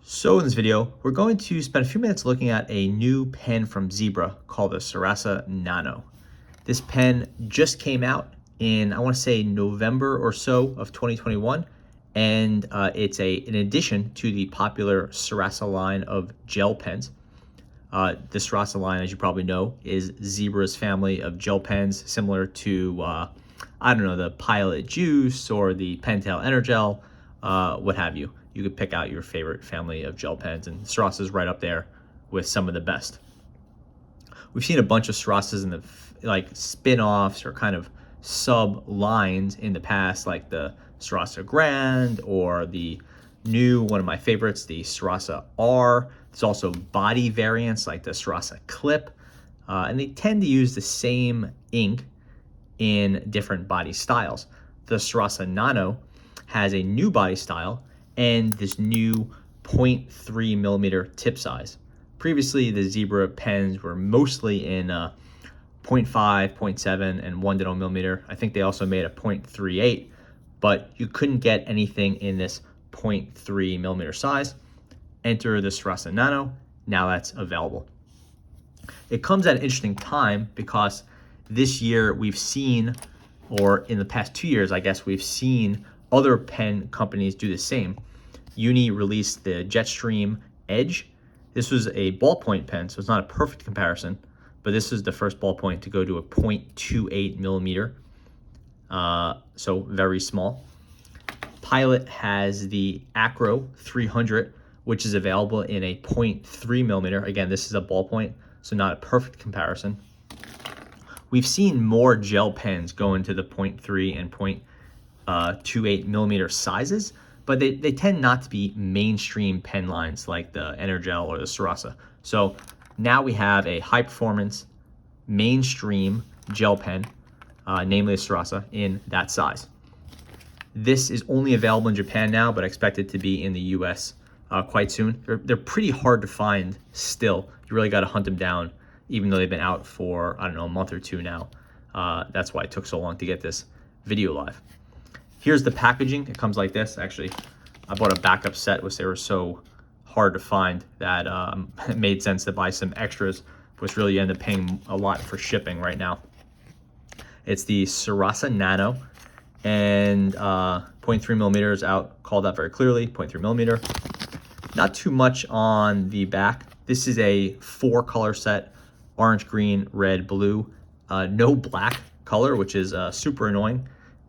So in this video, we're going to spend a few minutes looking at a new pen from Zebra called the Sarasa Nano. This pen just came out in, I want to say, November or so of 2021, and it's an addition to the popular Sarasa line of gel pens. The Sarasa line, as you probably know, is Zebra's family of gel pens, similar to, I don't know, the Pilot Juice or the Pentel Energel, what have you. You could pick out your favorite family of gel pens, and Sarasa is right up there with some of the best. We've seen a bunch of Sarasas in the spin-offs or kind of sub lines in the past, like the Sarasa Grand or the new, one of my favorites, the Sarasa R. There's also body variants like the Sarasa Clip, and they tend to use the same ink in different body styles. The Sarasa Nano has a new body style and this new 0.3 millimeter tip size. Previously, the Zebra pens were mostly in 0.5, 0.7, and 1.0 millimeter. I think they also made a 0.38, but you couldn't get anything in this 0.3 millimeter size. Enter the Sarasa Nano. Now that's available. It comes at an interesting time because this year we've seen, or in the past 2 years, I guess, we've seen other pen companies do the same. Uni released the Jetstream Edge. This was a ballpoint pen, so it's not a perfect comparison, but this is the first ballpoint to go to a 0.28 millimeter, so very small. Pilot has the Acro 300, which is available in a 0.3 millimeter. Again, this is a ballpoint, so not a perfect comparison. We've seen more gel pens go into the 0.3 and 0.28 millimeter sizes, but they tend not to be mainstream pen lines like the Energel or the Sarasa. So now we have a high performance mainstream gel pen, namely the Sarasa, in that size. This is only available in Japan now, but I expect it to be in the US quite soon. They're pretty hard to find still. You really got to hunt them down, even though they've been out for, I don't know, a month or two now. That's why it took so long to get this video live. Here's the packaging. It comes like this. Actually, I bought a backup set, which they were so hard to find that it made sense to buy some extras, which really you end up paying a lot for shipping right now. It's the Sarasa Nano, and 0.3 millimeters out, called out very clearly, 0.3 millimeter. Not too much on the back. This is a 4-color set, orange, green, red, blue. No black color, which is super annoying.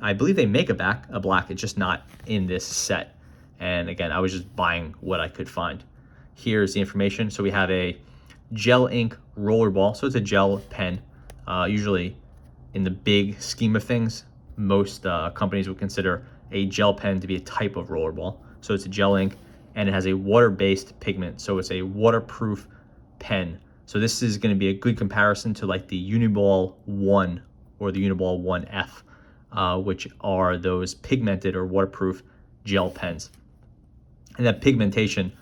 I believe they make a black, it's just not in this set. And again, I was just buying what I could find. Here's the information. So we have a gel ink rollerball. So it's a gel pen. Usually in the big scheme of things, most companies would consider a gel pen to be a type of rollerball. So it's a gel ink, and it has a water-based pigment. So it's a waterproof pen. So this is going to be a good comparison to like the Uniball 1 or the Uniball 1F, which are those pigmented or waterproof gel pens. And that pigmentation,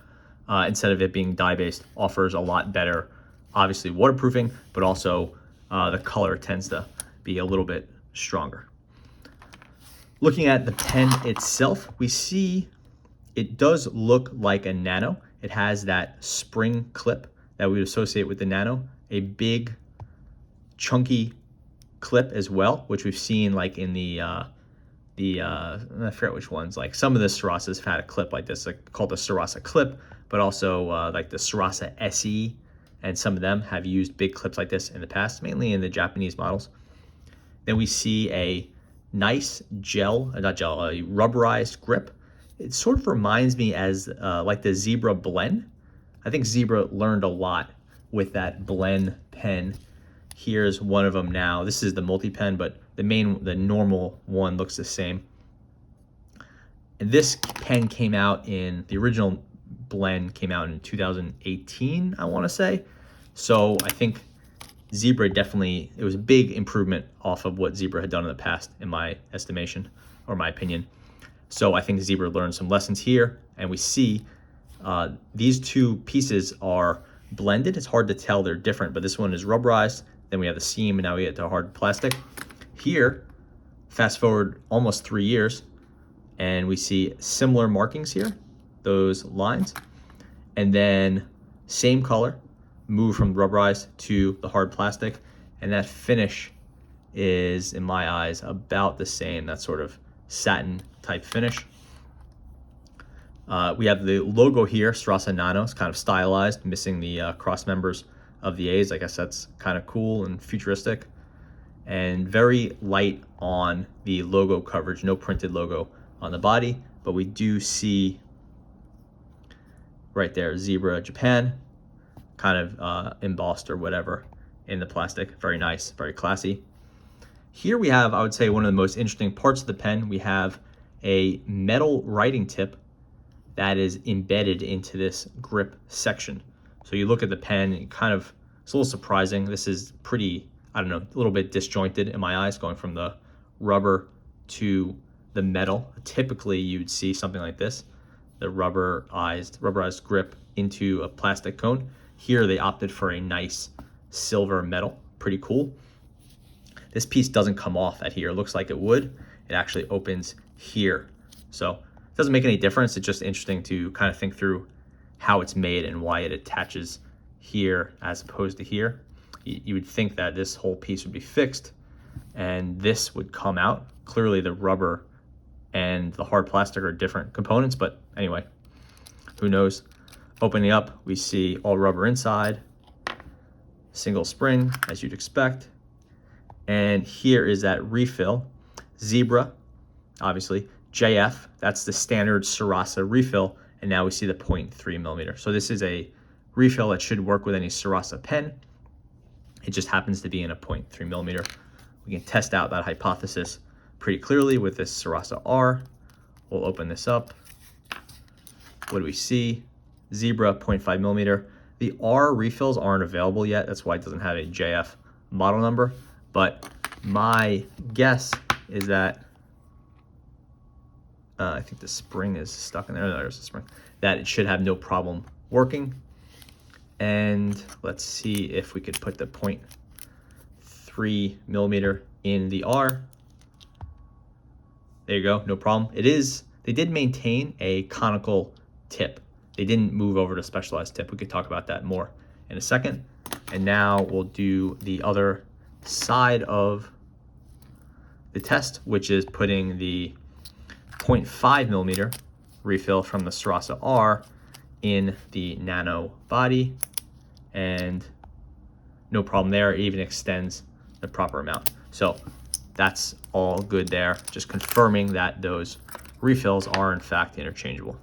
instead of it being dye-based, offers a lot better, obviously, waterproofing, but also the color tends to be a little bit stronger. Looking at the pen itself, we see it does look like a Nano. It has that spring clip that we would associate with the Nano, a big, chunky clip as well, which we've seen like in I forget which ones, like some of the Sarasas have had a clip like this, like called the Sarasa Clip, but also like the Sarasa SE, and some of them have used big clips like this in the past, mainly in the Japanese models. Then we see a nice a rubberized grip. It sort of reminds me as like the Zebra Blend. I think Zebra learned a lot with that Blend pen. Here's one of them now. This is the multi-pen, but the normal one looks the same. And this pen came out the original Blend came out in 2018, I want to say. So I think Zebra definitely, it was a big improvement off of what Zebra had done in the past, in my estimation, or my opinion. So I think Zebra learned some lessons here, and we see these two pieces are blended. It's hard to tell they're different, but this one is rubberized. Then we have the seam, and now we get to hard plastic. Here, fast forward almost 3 years, and we see similar markings here, those lines. and then same color, move from rubberized to the hard plastic, and that finish is, in my eyes, about the same, that sort of satin type finish. We have the logo here, Sarasa Nano. It's kind of stylized, missing the cross members of the A's. I guess that's kind of cool and futuristic. And very light on the logo coverage, no printed logo on the body, but we do see right there, Zebra Japan, kind of embossed or whatever in the plastic. Very nice, very classy. Here we have, I would say, one of the most interesting parts of the pen. We have a metal writing tip that is embedded into this grip section. So you look at the pen, it's a little surprising. This is pretty, I don't know, a little bit disjointed in my eyes, going from the rubber to the metal. Typically you'd see something like this, the rubberized grip into a plastic cone. Here they opted for a nice silver metal, pretty cool. This piece doesn't come off at here. It looks like it would. It actually opens here. So it doesn't make any difference. It's just interesting to kind of think through how it's made and why it attaches here as opposed to here. You would think that this whole piece would be fixed and this would come out. Clearly the rubber and the hard plastic are different components, but anyway, who knows? Opening up, we see all rubber inside, single spring as you'd expect. And here is that refill, Zebra, obviously, JF, that's the standard Sarasa refill, and now we see the 0.3 millimeter. So this is a refill that should work with any Sarasa pen. It just happens to be in a 0.3 millimeter. We can test out that hypothesis pretty clearly with this Sarasa R. We'll open this up. What do we see? Zebra 0.5 millimeter. The R refills aren't available yet. That's why it doesn't have a JF model number. But my guess is that, I think the spring is stuck in there. There's the spring. That it should have no problem working. And let's see if we could put the 0.3 millimeter in the R. There you go, no problem. They did maintain a conical tip. They didn't move over to specialized tip. We could talk about that more in a second. And now we'll do the other side of the test, which is putting the 0.5 millimeter refill from the Sarasa R in the Nano body, and no problem there. It even extends the proper amount. So that's all good there. Just confirming that those refills are in fact interchangeable.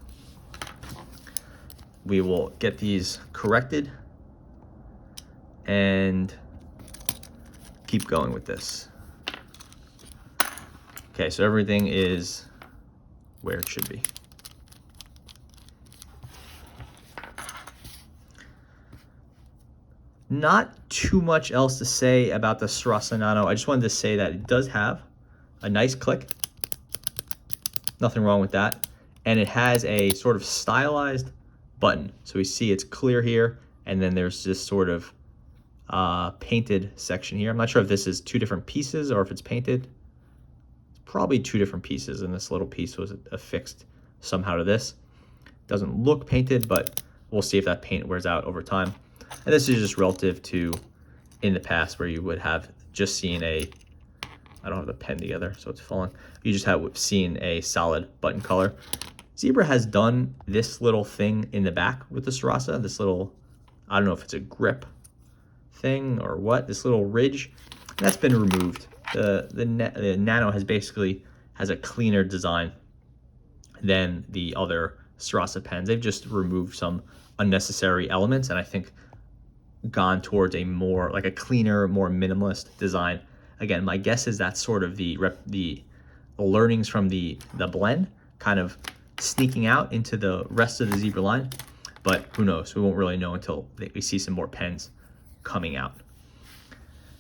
We will get these corrected and keep going with this. Okay, so everything is where it should be. Not too much else to say about the Sarasa Nano. I just wanted to say that it does have a nice click. Nothing wrong with that. And it has a sort of stylized button. So we see it's clear here, and then there's this sort of painted section here. I'm not sure if this is two different pieces or if it's painted. It's probably two different pieces, and this little piece was affixed somehow to this. Doesn't look painted, but we'll see if that paint wears out over time. And this is just relative to in the past where you would have just seen I don't have the pen together, so it's falling. You just have seen a solid button color. Zebra has done this little thing in the back with the Sarasa, this little, I don't know if it's a grip thing or what, this little ridge, that's been removed. The Nano has a cleaner design than the other Sarasa pens. They've just removed some unnecessary elements, and I think gone towards a more like a cleaner, more minimalist design. Again, my guess is that's sort of the learnings from the blend kind of sneaking out into the rest of the Zebra line, but who knows? We won't really know until we see some more pens coming out.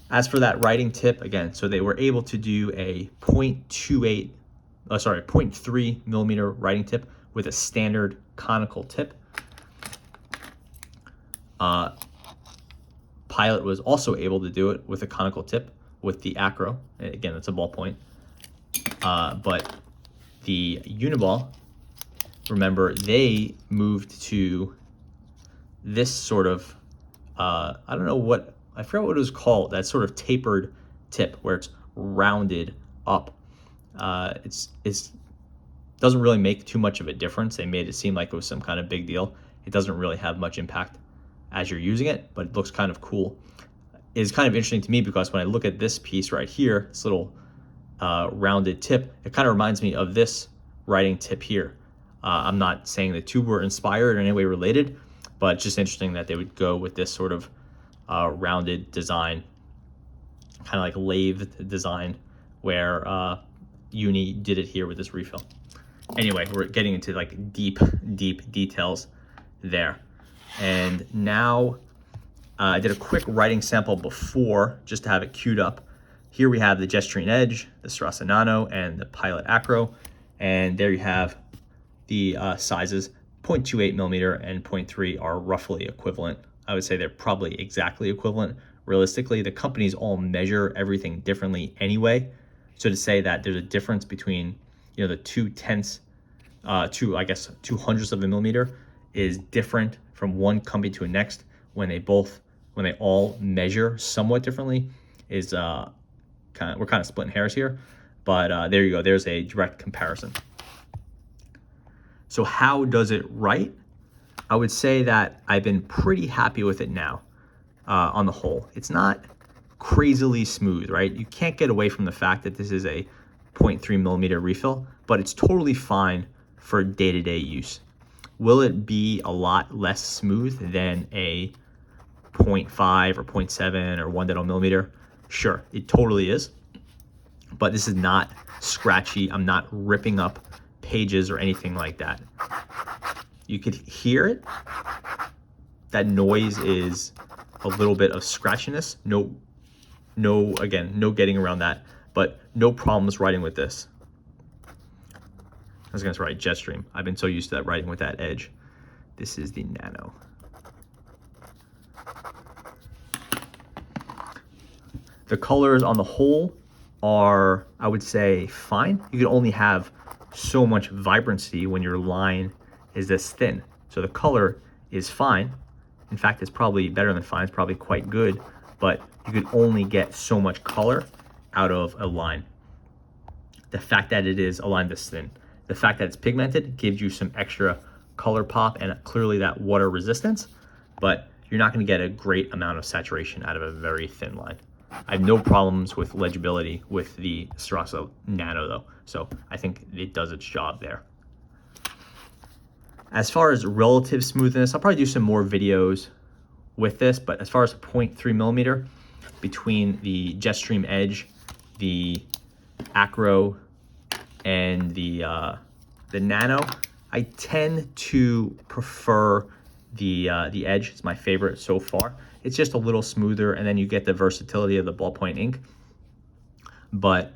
As for that writing tip, again, so they were able to do a 0.3 millimeter writing tip with a standard conical tip. Pilot was also able to do it with a conical tip with the Acro. Again, it's a ballpoint. But the Uniball, remember, they moved to this sort of, I don't know what, I forgot what it was called, that sort of tapered tip where it's rounded up. It's doesn't really make too much of a difference. They made it seem like it was some kind of big deal. It doesn't really have much impact as you're using it, but it looks kind of cool. It's kind of interesting to me because when I look at this piece right here, this little rounded tip, it kind of reminds me of this writing tip here. I'm not saying the two were inspired or in any way related, but it's just interesting that they would go with this sort of rounded design, kind of like lathed design, where Uni did it here with this refill. Anyway, we're getting into like deep details there. And now I did a quick writing sample before just to have it queued up. Here we have the Jetstream Edge, the Sarasa Nano, and the Pilot Acro. And there you have the sizes. 0.28 millimeter and 0.3 are roughly equivalent. I would say they're probably exactly equivalent. Realistically, the companies all measure everything differently anyway. So to say that there's a difference between, you know, the 2/10, I guess 2/100ths of a millimeter is different from one company to the next when they all measure somewhat differently is we're kind of splitting hairs here. But there you go. There's a direct comparison. So how does it write? I would say that I've been pretty happy with it now on the whole. It's not crazily smooth, right? You can't get away from the fact that this is a 0.3 millimeter refill, but it's totally fine for day-to-day use. Will it be a lot less smooth than a 0.5 or 0.7 or 1.0 millimeter? Sure, it totally is. But this is not scratchy. I'm not ripping up pages or anything like that. You could hear it. That noise is a little bit of scratchiness. Again, no getting around that, but no problems writing with this. I was gonna write Jetstream. I've been so used to that writing with that edge. This is the Nano. The colors on the whole are, I would say, fine. You can only have so much vibrancy when your line is this thin. So the color is fine. In fact, it's probably better than fine. It's probably quite good, but you could only get so much color out of a line. The fact that it is a line this thin, the fact that it's pigmented gives you some extra color pop and clearly that water resistance, but you're not going to get a great amount of saturation out of a very thin line. I have no problems with legibility with the Sarasa Nano though, so I think it does its job there. As far as relative smoothness, I'll probably do some more videos with this, but as far as 0.3 millimeter between the Jetstream Edge, the Acro, and the Nano, I tend to prefer the Edge. It's my favorite so far. It's just a little smoother, and then you get the versatility of the ballpoint ink. But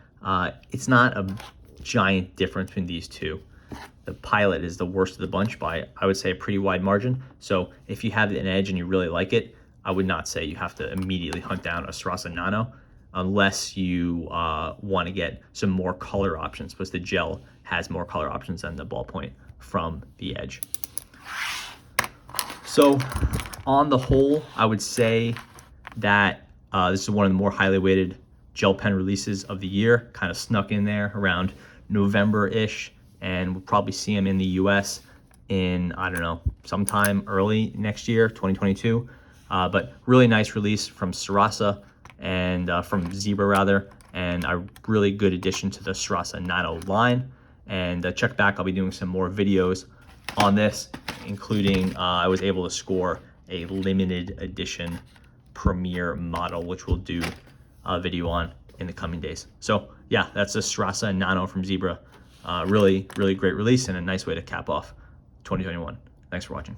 it's not a giant difference between these two. The Pilot is the worst of the bunch by, I would say, a pretty wide margin. So if you have an Edge and you really like it, I would not say you have to immediately hunt down a Sarasa Nano unless you want to get some more color options, because the gel has more color options than the ballpoint from the Edge. So on the whole, I would say that this is one of the more highly weighted gel pen releases of the year, kind of snuck in there around November-ish, and we'll probably see them in the US in, I don't know, sometime early next year, 2022. But really nice release from Sarasa and from Zebra rather, and a really good addition to the Sarasa Nano line. And check back, I'll be doing some more videos on this, including I was able to score a limited edition premiere model, which we'll do a video on in the coming days. So yeah, that's the Sarasa Nano from Zebra. Really great release and a nice way to cap off 2021. Thanks for watching.